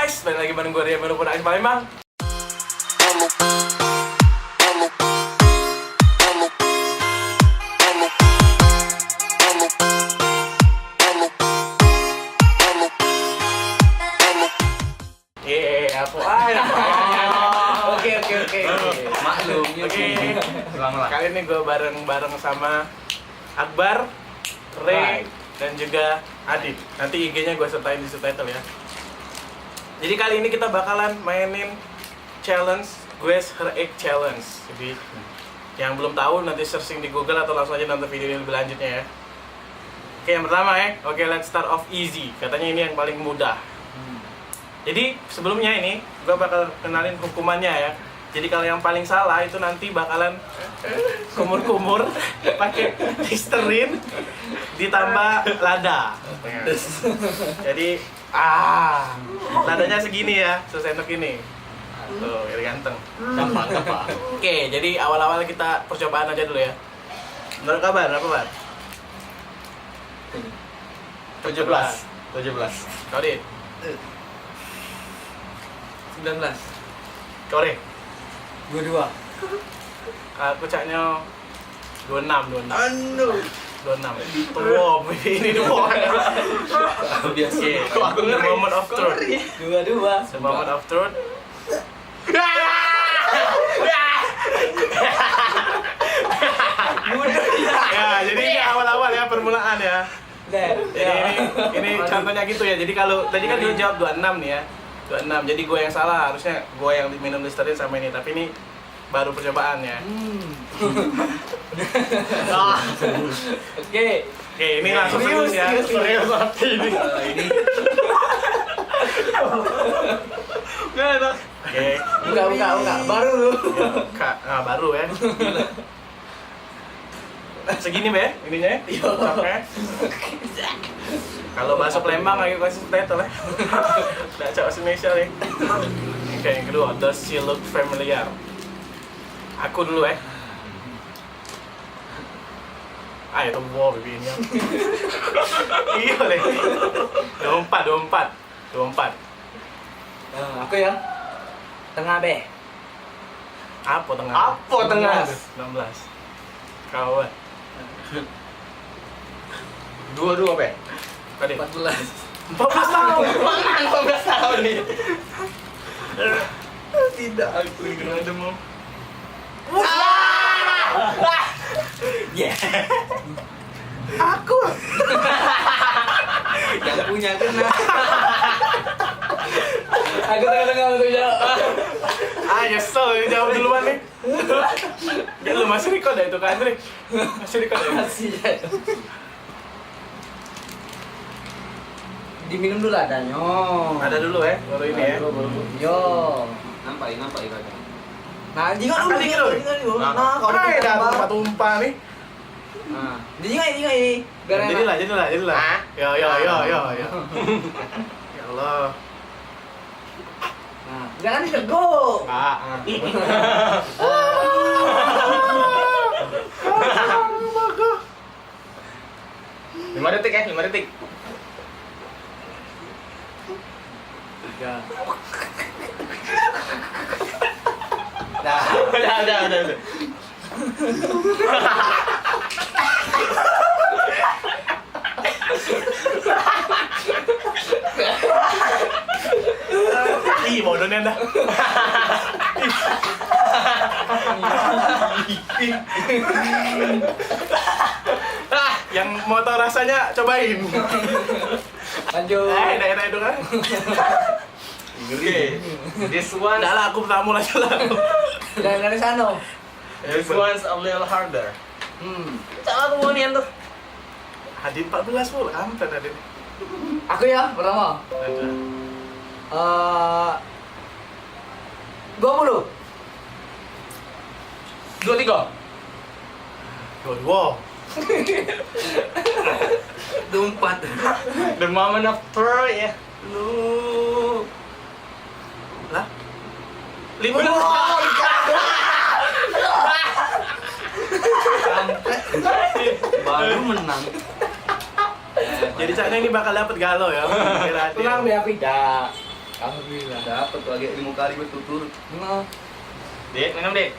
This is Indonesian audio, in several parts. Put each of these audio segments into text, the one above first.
guys, balik lagi bareng gue Ria Baru Ais Palembang. Oke. Maklum, Oke. Ulang-ulang. Kali ini gue bareng sama Akbar, Ray, dan juga Adit. Nanti IG-nya gue sertain di subtitle ya. Jadi kali ini kita bakalan mainin challenge Guess Her Egg Challenge. Jadi yang belum tahu nanti searching di Google atau langsung aja nonton video ini lebih lanjutnya ya. Oke, yang pertama ya. Oke, let's start off easy. Katanya ini yang paling mudah. Jadi sebelumnya ini gue bakal kenalin hukumannya ya. Jadi kalau yang paling salah itu nanti bakalan kumur-kumur pakai Listerine ditambah lada. Jadi ladanya segini ya, sesendok ini. Tuh, biar ganteng. Gampang. Oke, jadi awal-awal kita percobaan aja dulu ya. Menurut kabar apa, Bar? 17. Kau Dit? 19. Kau Re? 22. Aku caknya 26. Anu. 26. Wow, ini dua. Biasa. Oke, Aku the moment of truth. 22. The moment of truth. Ya, jadi ini awal-awal ya, permulaan ya. Jadi ini contohnya gitu ya. Jadi kalau tadi kan dia jawab 26 nih ya. 26. Jadi gue yang salah, harusnya gue yang minum Listerine sama ini, tapi ini baru percobaan ya. Oke. Oke, ini langsung serius ya. Serius hati ini. Ini Oke. Buka. Baru lu. Nah, baru ya. Segini be, ininya ya. Oke. Kalau bahasa Palembang ayo kasih title ya. Nggak cak bahasa Indonesia nih. Oke, yang kedua, does she look familiar? Aku dulu ya. Itu wow baby ini. Iya deh. 24. Nah, aku ya. Tengah B. Apa tengah? Apa tengah? 16. Kau apa? 22 Pe. Tadi 14. 14 tahun. Mana 14 tahun nih? Tidak, aku ingin ada mau. Ya. Aku. Yang punya kena. Aku tengah-tengah untuk jawab. Nyesel jawab duluan nih. Ya lu masih record ya itu kan, Andre? Masih record ya? Masih ya. Diminum dulu adanya. Ada dulu ya, baru ini ya. Yo. Nampak ikan. Nah, jangan Angkat dikit dulu. Nah, kalau Dah tumpah nih. Nah, jangan. Jadilah. Yo. Ya Allah. Nah, jangan diteguk. Ah. 5 detik ya, 5 detik. 3. Udah. Ih, bodohnya dah. Yang mau tau rasanya cobain. Lanjut. Enak itu kan. Oke. This one. Udah lah, aku tamu aja lah. Dari sana. This one's a little harder. Cara aku mau nian tuh. Hadin 14 full, hampir Hadin. Aku ya, pertama. 20. 23. Wow. 24. The moment of truth ya. Lu lah 5 Baru menang. Jadi Cakna ini bakal dapet galau ya. Tenang biar tidak. Alhamdulillah. Dapat lagi 5 kali berturut-turut. Nah, Dek, minum dek.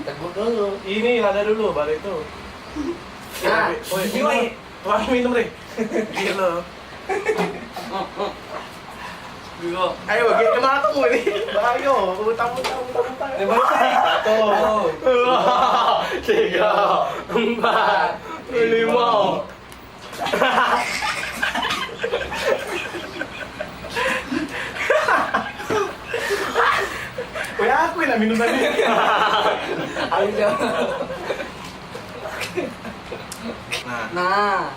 teguk dulu. Ini lada dulu, baru itu. Ah, Woi, ini. tuang minum deh. Gila. Ayo, kenal aku ini. Ayo, utang. Satu, Dua, 3, 4, 5. Woi, aku yang minum tadi. Ayo. Nah,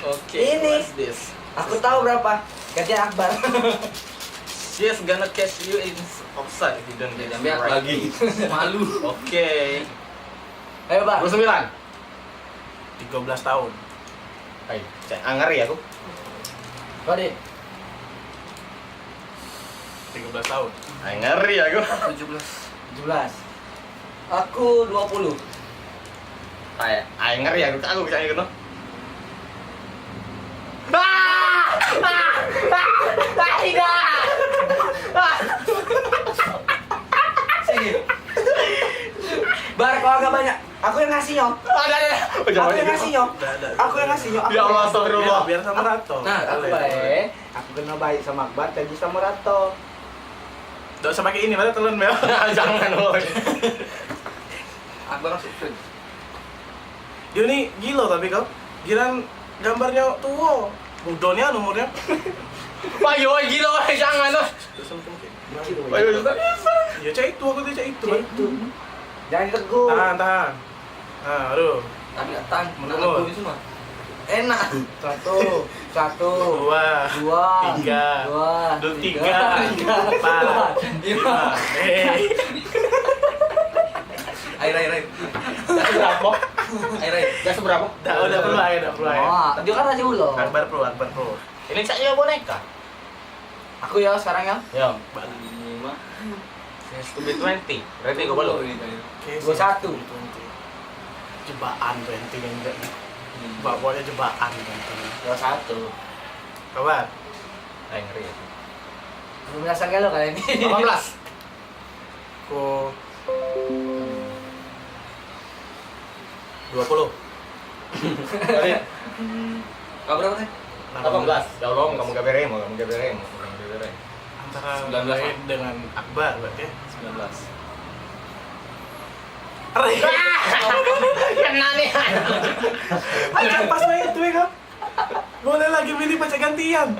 Oke, Ini. what's this? aku tahu berapa. Gantian Akbar. She's gonna catch you in offside if you don't get it Biar right. lagi. Malu. Oke. Ayo, Bang. 29. 13 tahun. Ayo, cek anggar ya aku. Kau deh. 13 tahun. Anggar ya aku. 17. Aku 20. Ay, anggar ya aku bisa ikut no. Sini. Bar, kalau agak banyak. Aku yang ngasih nyok. Ada. Aku yang ngasih nyok. Ada. Aku yang ngasih nyok. Ya Allah, astagfirullah. Biar sama Rato. Nah, aku baik. Aku kena baik sama Akbar, tadi sama Rato. Gak usah pakai ini, mana telan Mel. Jangan loh. Akbar masuk friend. Dia nih gila tapi kau. Giran gambarnya tua. Mudanya nomornya. Wah, yo gila, jangan loh. Terus mungkin. Ayo, Ya cek itu aku tuh cek itu. Itu. Jangan teguh. Tahan. Nah, aduh. Tapi tahan, menang Betul. aku itu mah. Enak. Satu. Dua. Tiga. Tiga. Empat. Lima. Air. Gas berapa? Air. Gas berapa? Udah perlu air. Oh, dia kan aja ulo. Akbar pro. Ini saya boneka. Aku ya sekarang ya. Ya, 5. Since to be 20. Berarti kau belum? 21. Jebakan 20 yang enggak. Pokoknya jebakan 20. 21. Kabar. Angry ya. Belum nyasar lo kali ini. 18. Ko 20. Kau berapa teh? 18. Ya Allah, kamu gak beremo. Antara 19. lain dengan Akbar berarti ya. 19. Kena nih. Ayo pas main itu ya kan. Boleh lagi milih pacar gantian.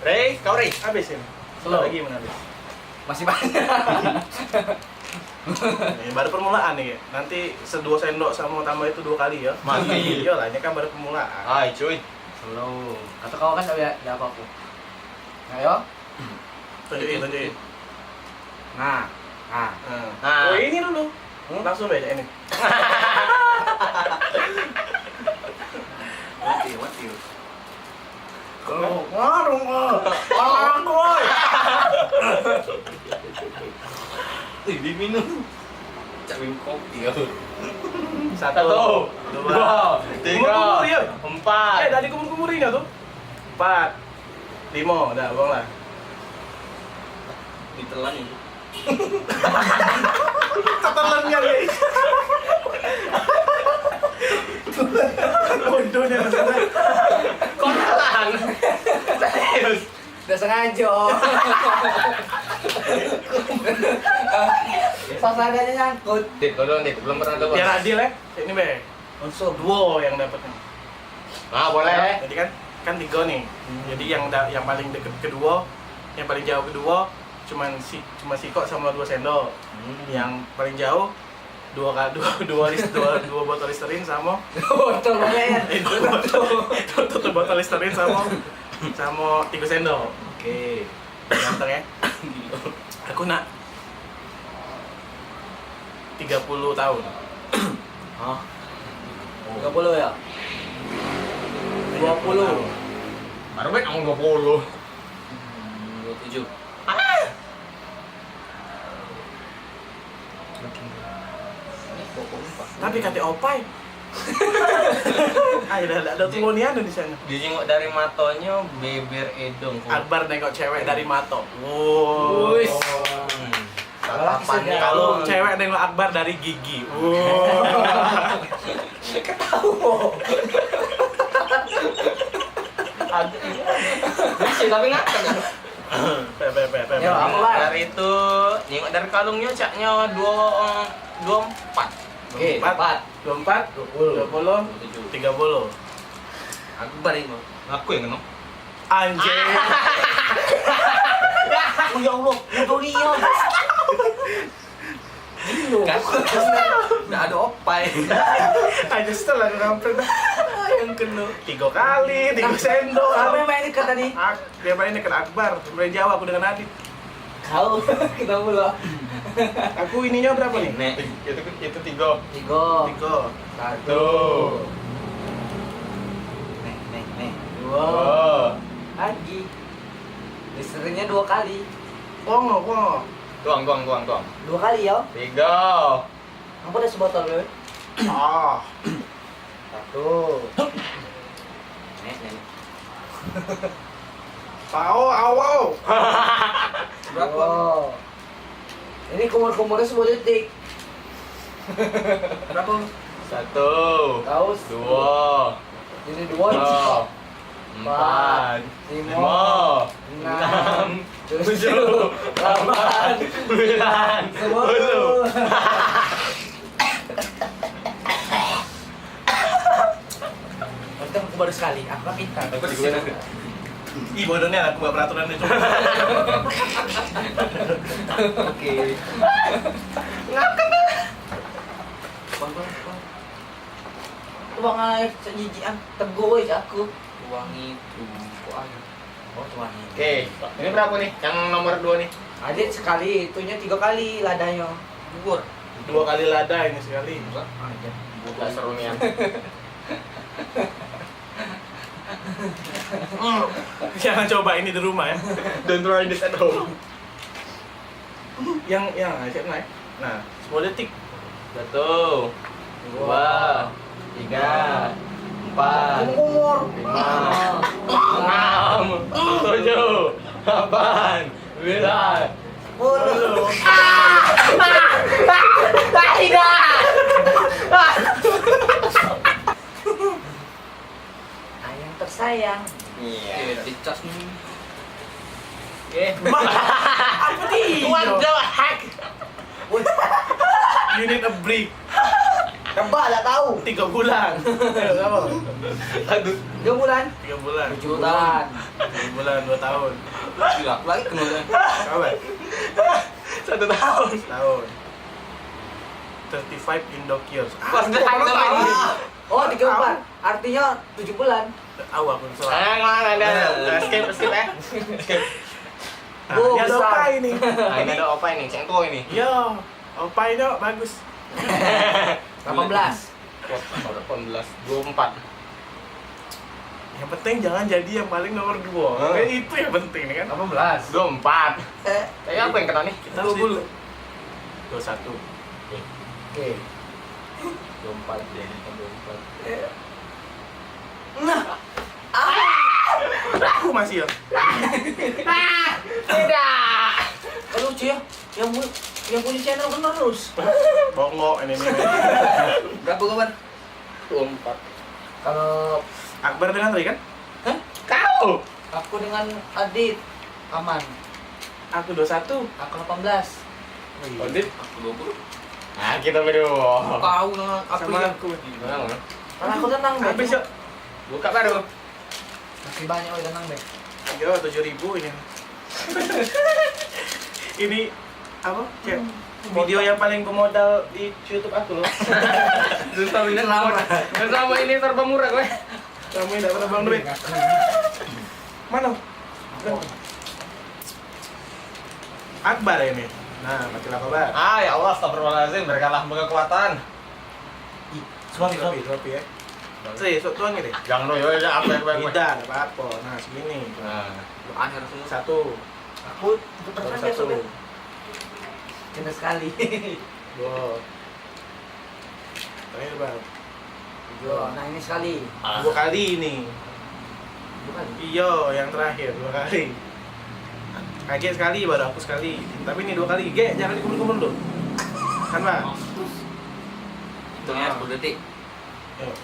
Rey, kau Rey. Habisin. Slow. Lagi mana habis? Masih banyak. Ini baru permulaan nih. Nanti 2 sendok sama tambah itu 2 kali ya. Mati. Iyalah, ini kan baru permulaan. Hai cuy. Slow. Atau kau kan ya apa aku. Ayo. Tunjukin. Nah. Oh ini dulu. Langsung beda ini. Mati. Warung. Warung boy. Diminum. Cak minum kopi ya. 1, 2, 2, 3, 4. Tadi kumur-kumurin ya tuh. 4, 5, udah buang lah. Ditelan ini. Ketelannya guys. Bodohnya maksudnya. Kok telan? Serius. Udah sengaja. Sasadanya nyangkut. Dik, tolong Dik, belum pernah coba. Biar adil ya. Ini be. Unsur. Duo yang dapatnya. Ah, boleh. Jadi kan 3 nih. Jadi yang paling deket kedua, yang paling jauh kedua cuma Siko sama 2 sendok. Yang paling jauh dua botol Listerine sama Botol banget. Tutup botol Listerine sama 3 sendok. Oke. Ganteng ya. Aku nak 30 tahun. Hah? 30 ya? 20. Baru bet ngomong 20. 27. Tapi kata opai Ah, ada tulisan di sana. Dijenguk dari matonya, beber edong. Akbar nengok cewek dari mato. Wow. Wis. Tatapannya Kalau cewek nengok Akbar dari gigi. Wow. Bisa tapi ngakak kan? Ya, Akbar. Dari itu, nengok dari kalungnya caknya 24. Oke, 24, 20, 30. Akbar itu. Aku yang kenal. Anjir. Oh ya Allah, udah dia. Nggak ada opai. Aja setelah ngampret. Yang kena. 3 kali, 3 sendok. Siapa yang main ikan tadi? Dia mainnya kan Akbar, mulai Jawa aku dengan Adit. Kau, kita mulu. Aku ininya berapa nih? Nek, itu 3. Tiga. 3. Satu. Nih. Dua. Oh. Lagi. Listernya 2 kali. Pongo. Tuang. 2 kali ya. 3. Aku udah sebotol gue. Ah, Satu. Nih. awau. Berapa? Ini kumur-kumurnya 10 detik. Berapa? 1. Kaos. 2. Ini 2. 4. 5. 6. 7. 8. 9. 10. Untung aku baru sekali. Aku kan pintar. Aku juga. Ih, bodohnya aku gak peraturannya cuma. Oke. Tuang air sejijian teguh aku. Tuang itu. Oh, tuang ini. Oke, ini berapa nih? Yang nomor 2 nih. Adit sekali, itunya 3 kali ladanya. Bubur. 2 kali lada ini sekali. Aja. Gak seru nih. Jangan coba ini di rumah ya. Don't try this at home. Yang siap naik. Nah, 10 detik. 1, 2, 3, 4, Kumur. 5, 6, 7, 8, 9, 10. Ayang tersayang. Iya. Dicas nih. Oke. Apa nih? What the heck? You need a break. Tebak tak tahu. 3 bulan. Ayo, apa? Aduh. 3 bulan. 3 bulan. 7 bulan. 3 bulan, 2 tahun. Gila, aku lagi kena. Kawan? 1 tahun. Tahun. 35 Indokios. Pas udah hamil lagi. Oh, 34. Artinya 7 bulan. Aku salah. Mana skip ya. Skip. Nah, Oh, ini ada besar. opai nih. Nah, ini ada opa ini, cengko ini. Yo, opainya bagus. 18. Wah, 18, 24. Yang penting jangan jadi yang paling nomor 2. Kayak itu yang penting nih kan. 18. 24. Tapi aku yang kena nih. Kita harus 20. 21. Oke. 24 jadi 24. Nah, Aku masih ya. Tidak. kalau lucu ya. Yang punya channel kan terus. Bongo ini. Berapa kawan? 24. Kalau Akbar dengan Ri kan? Hah? Kau. Aku dengan Adit aman. Aku 21. Aku 18. Odit. Aku 20. Nah, kita berdua. Kau dengan aku Sama ya. aku. Gimana? Karena aku tenang deh. Habis yuk. Buka baru. Masih banyak oh tenang deh. Yo, 7.000 ini. Ini apa? Kayak video yang paling pemodal di YouTube aku loh. Selama ini selama ini serba murah gue. Kamu tidak pernah bang duit. Mana? Akbar ini. Nah, macam apa, Bar? Ah, ya Allah, astagfirullahaladzim, berikanlah kekuatan. Suapi ya. Sih, sok tuang ini. Jangan dulu, ya apa yang Tidak, ada apa-apa. Nah, segini. Nah, Akhir semua. 1. Aku terus aja 1. sobat. Cinta sekali. 2. Terakhir, Bar. Yo, nah ini sekali. 2 kali ini. Bukan. Iya, yang terakhir 2 kali. Kakek sekali, baru aku sekali. Tapi ini 2 kali. Ge, jangan dikumpul-kumpul dulu. Kan, Pak? Hitungnya 10 detik. Yuk.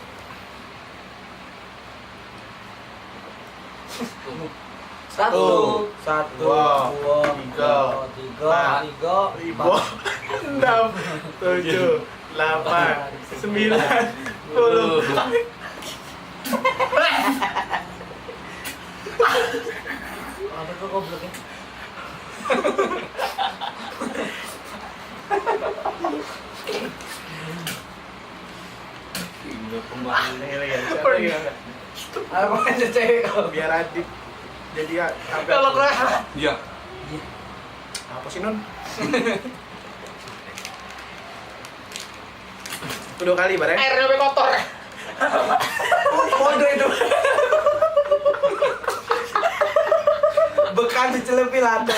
Satu, Dua, tiga, empat, tiga, 6, 7, 8, 9, 10. Apa tuh goblok ya? Ini kembali. Siapa lagi enggak? Apa aja cewek? Biar Adit jadi sampai Kalau keras. Iya. apa sih Nun? Itu 2 kali bareng. Airnya lebih kotor. Bodoh itu. Bekan dicelepin ada.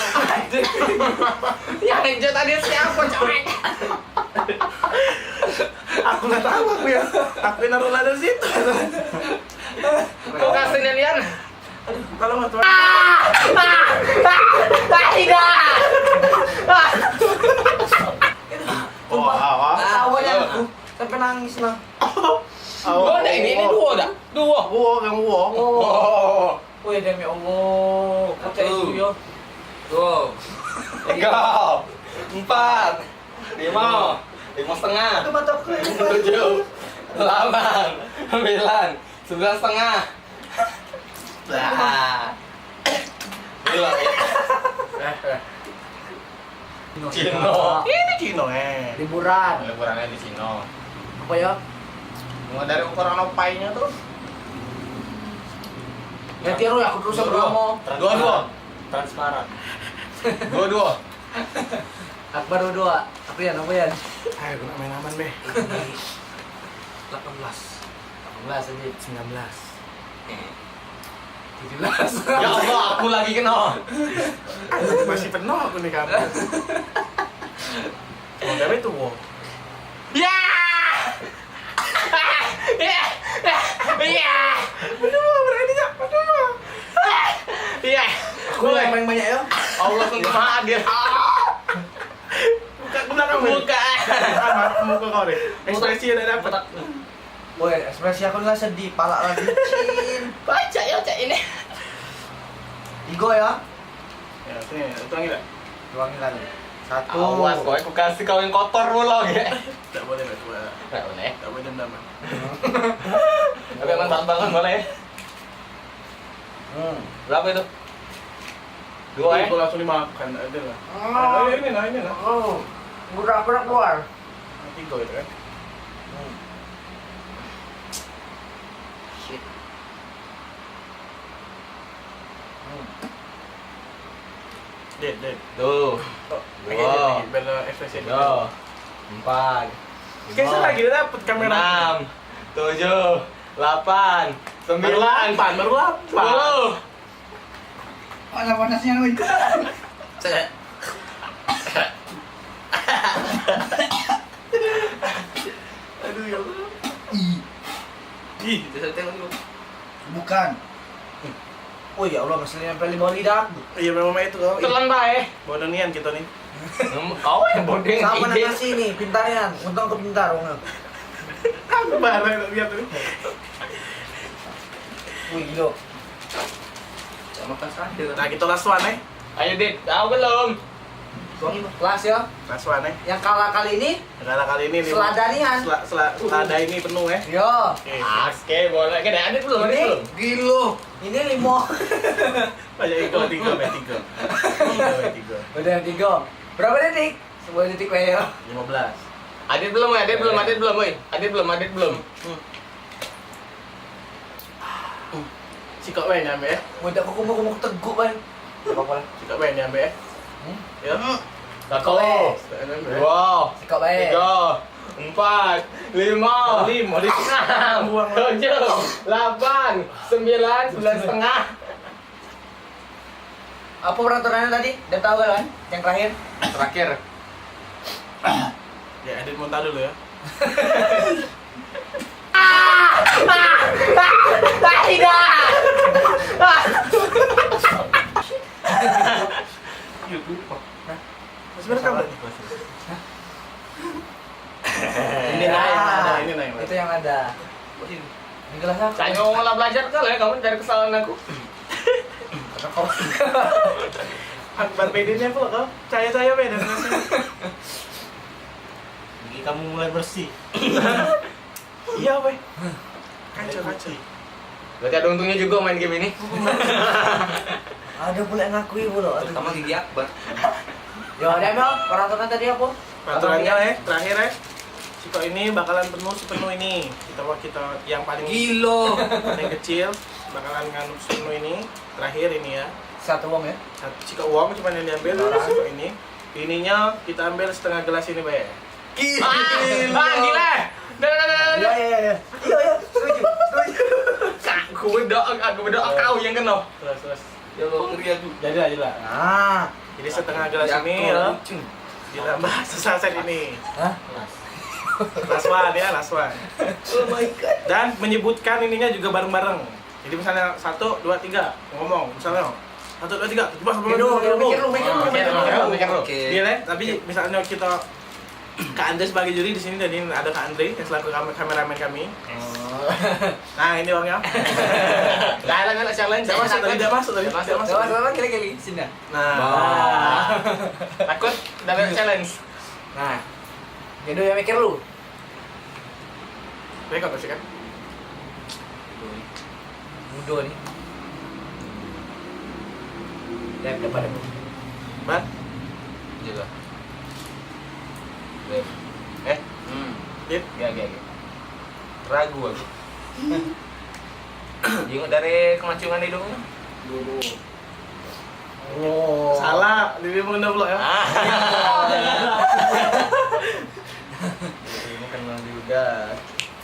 Yang hijau tadi siapa, coy? Aku nggak tahu aku ya. Aku yang naruh lada situ. Kau kasih Lian. Kalau nggak tahu. Tidak. Oh, Awalnya aku sampai nangis lah. Dua dah ini dua dah. Dua. Yang wo. Oh. Wih demi Allah, kata itu yo. Dua. 3. 4. 5. 5,5. Itu mata aku. 7. 8. 9. 9,5. Nah. Gila ya. Cino. Ini Cino Liburan. Liburannya di Cino. Apa ya? Mulai dari ukuran opainya tuh. Ganti Ru, aku terus sama kamu. Dua. Transparan. Dua. Akbar dua. Apa ya? Apa ya? Ayo gua main aman be. 18 aja. 19. 17. Ya Allah, aku lagi kena. Masih penuh aku nih kamu. Oh, tapi itu wo. Ya. Ya. Aduh, berani nggak? Aduh. Iya. Aku yang paling banyak ya. Allah tentu maha adil. Buka benar kamu. Buka. Amat muka kau deh. Ekspresi udah dapet. Woi, ekspresi aku nggak sedih, pala lagi. Baca ya cak ini. Igo ya. Ya, sini, tuangin nggak? Tuangin lagi. Satu. Awas, kau aku kasih kau yang kotor mulu ya. Nggak boleh, nggak boleh. Enggak boleh. Nggak boleh dendam. Tapi emang tambangan boleh. Berapa itu? 2 ya? Aku langsung dimakan, ada lah. Oh. Ini lah. Oh. Udah keluar. Nanti kau itu kan. Shit. Dead. Tuh. Lagi Wow. lagi, bela ekspresi. 3. 4. Kayaknya lagi dapet kamera. 6. 7. 8. 9. Baru 8. 10. Panas-panasnya woi. Aduh ya Allah. Ih, bisa tengok dulu. Bukan. Oh ya Allah, masih nempel di bawah lidah. Iya memang itu kau. Telan bae. Bodonian kita nih. Kau yang bodeng Sama ide. nasi nih, pintarnya. Untung aku pintar, Wong. Aku bareng lihat tuh. Wih, gila. Sama kan sadar. Nah, kita last one Ayo Dit, tahu belum? Tuangin kelas ya. Last one Yang kalah kali ini Karena kali ini seladanian. selada ini penuh Yo. Oke. Oke, boleh. Ada Adit belum? Adit Ini belum? gilo. Ini 5. Banyak tiga. Udah 3. Berapa detik? 10 detik ya. 15. Adit belum, woy. Adit belum, woy. Adit belum. Sikok bae nyampe ya. Mudah aku kumuk teguk bae. Apa-apa lah. Sikok bae nyampe ya. Ya. Satu, Nyampe. 2, Sikap baik. 3, 4, 5, Lima, 6, buang. 7, 8, 9, 9,5. Apa peraturannya tadi? Udah tahu kan? Yang terakhir. Terakhir. Ya, Adit muntah dulu ya. Tidak. Masih merekam tadi? Ini Ya. nah yang ada, ini nah yang Itu ada. yang ada. Ini gelas apa? Saya mau malah belajar kali ya, kamu cari kesalahan aku. Akbar PD-nya apa kau? Saya beda. Gigi kamu mulai bersih. Iya weh. Kacau. Berarti ada untungnya juga main game ini. Ada pula yang ngakui pula. Terutama gigi Akbar. Ya udah Mel, peraturan tadi apa? Peraturannya terakhir Ciko ini bakalan penuh sepenuh ini. Kita yang paling Gilo. paling kecil bakalan nganuk sepenuh ini. Terakhir ini ya. Satu uang ya? Ciko uang cuma yang diambil Ciko ini. Ininya kita ambil setengah gelas ini, Be. Gila. Iya. Setuju. Aku berdoa kau yang kena. Terus. Ya Allah, ngeri aku. Jadilah. Nah. Jadi setengah gelas ini ya. Ditambah sesaset ini. Hah? Last one. Oh my god. Dan menyebutkan ininya juga bareng-bareng. Jadi misalnya 1, 2, 3 ngomong misalnya 1, 2, 3 Mikir lu. Dia lah, tapi misalnya kita Kak Andre sebagai juri di sini, jadi ada Kak Andre yang selaku kameramen kami. Nah ini orangnya. Lah challenge. Tidak masuk tadi. Kali sini. Nah, Takut dapat challenge. Nah. Gedo yang mikir lu. mereka pasti kan. Mudo nih. Lihat depan aku. Mat, Juga. Dit, Ya. Ragu aku. Jenguk dari kemancungan hidungnya. Dulu. Oh. salah, Bibi mengenal pula ya. Ini kenal juga.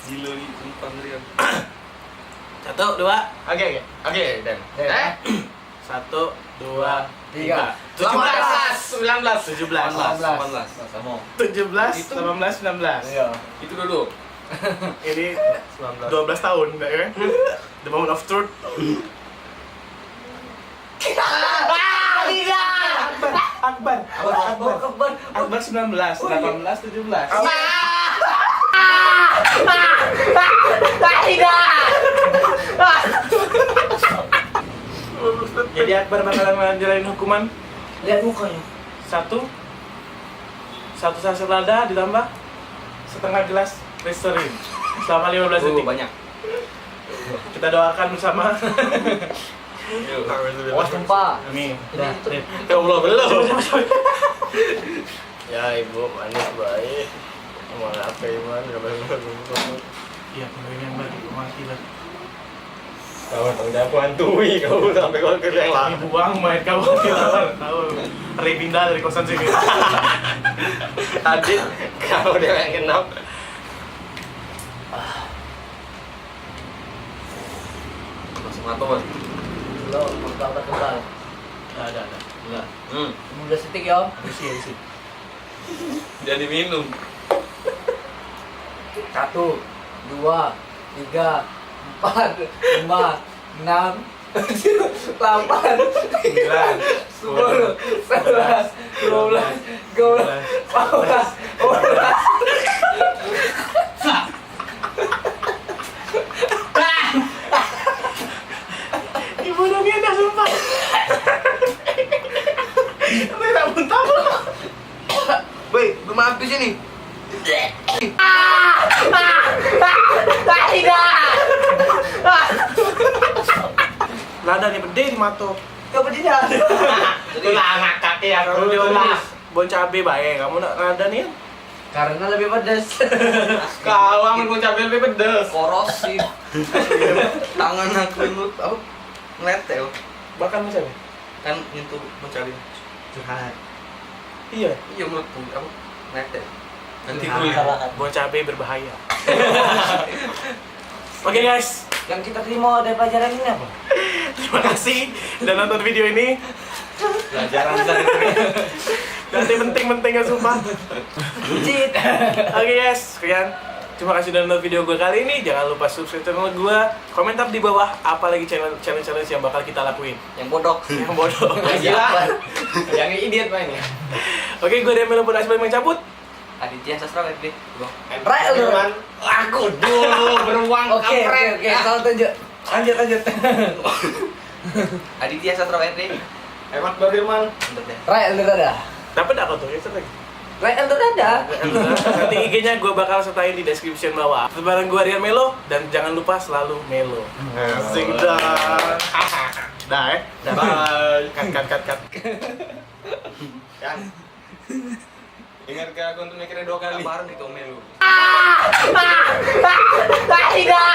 Gila nih, sumpah ngeri aku. 1, 2, Oke, dan. 1, 2, 3. 17, 19. 17, 18. Sama. 17, 18, 19. Iya. Itu dulu. Ini 12 tahun, ya kan? The moment of truth. Akbar. Akbar 19, 18, 17. Jadi Akbar bakalan ngejalanin hukuman Lihat mukanya. satu saset lada ditambah setengah gelas Listerine selama 15 detik. Banyak. Kita doakan bersama. Awas tumpah. Amin. Ini Ya Allah, belum. Ya ibu manis baik. Mau apa iman? Iya, kemarin yang bagi mati lah. Kau tanggung aku hantui kau sampai kau ke yang Ini lain. buang main kau tahu. Repindah dari kosan sini. Adit, kau dia yang genap. Langsung atau lo mantap kebal. Ada. Enggak. 15 detik ya. Isi. Jadi minum. 1, 2, 3, 4, 5, 6, 7, 8, 9, 10, 11, 12, 13, 14, 15. Ibu dongnya dah sumpah. Tidak muntah pula. Woi, belum habis ini. Lada nih gede di mato. Kau berdiri ada. Jadi anak kaki ya Kalau diolah bon cabe bae, kamu nak lada nih? Karena lebih pedas. Kau aman pun cabai lebih pedes. Korosif. Tangan aku itu apa? Ngeletel. Bahkan macam ni. Kan nyentuh mencari. Curhat. Iya, Iya melepuh apa? Ngeletel. Nanti Nah, gue bon cabe berbahaya. Oke guys, Yang kita terima dari pelajaran ini apa? terima kasih udah nonton video ini. pelajaran dari Nanti penting-pentingnya sumpah. Cheat. Oke guys, sekian Terima kasih udah nonton video gue kali ini. Jangan lupa subscribe channel gue. Komentar di bawah apa lagi challenge yang bakal kita lakuin. Yang bodoh. Yang bodoh. Gila. Yang idiot mainnya. Oke, gue Demelo pun Asbel mencabut. Aditya Sastra FB. Right, lu. Aku dulu beruang Oke, salah tunjuk. Lanjut. Aditya Sastra FB. Hemat Badirman. Right, lu dah. Dapat apa tuh? Itu lagi. Right, lu dah. Nanti IG-nya gue bakal sertain di description bawah. Bareng gue Rian Melo dan jangan lupa selalu Melo. Asik dah. Dah ya. Bye. Cut. Kan. Ingat ke aku untuk mikirnya 2 kali. Bareng di komen lu. Tidak.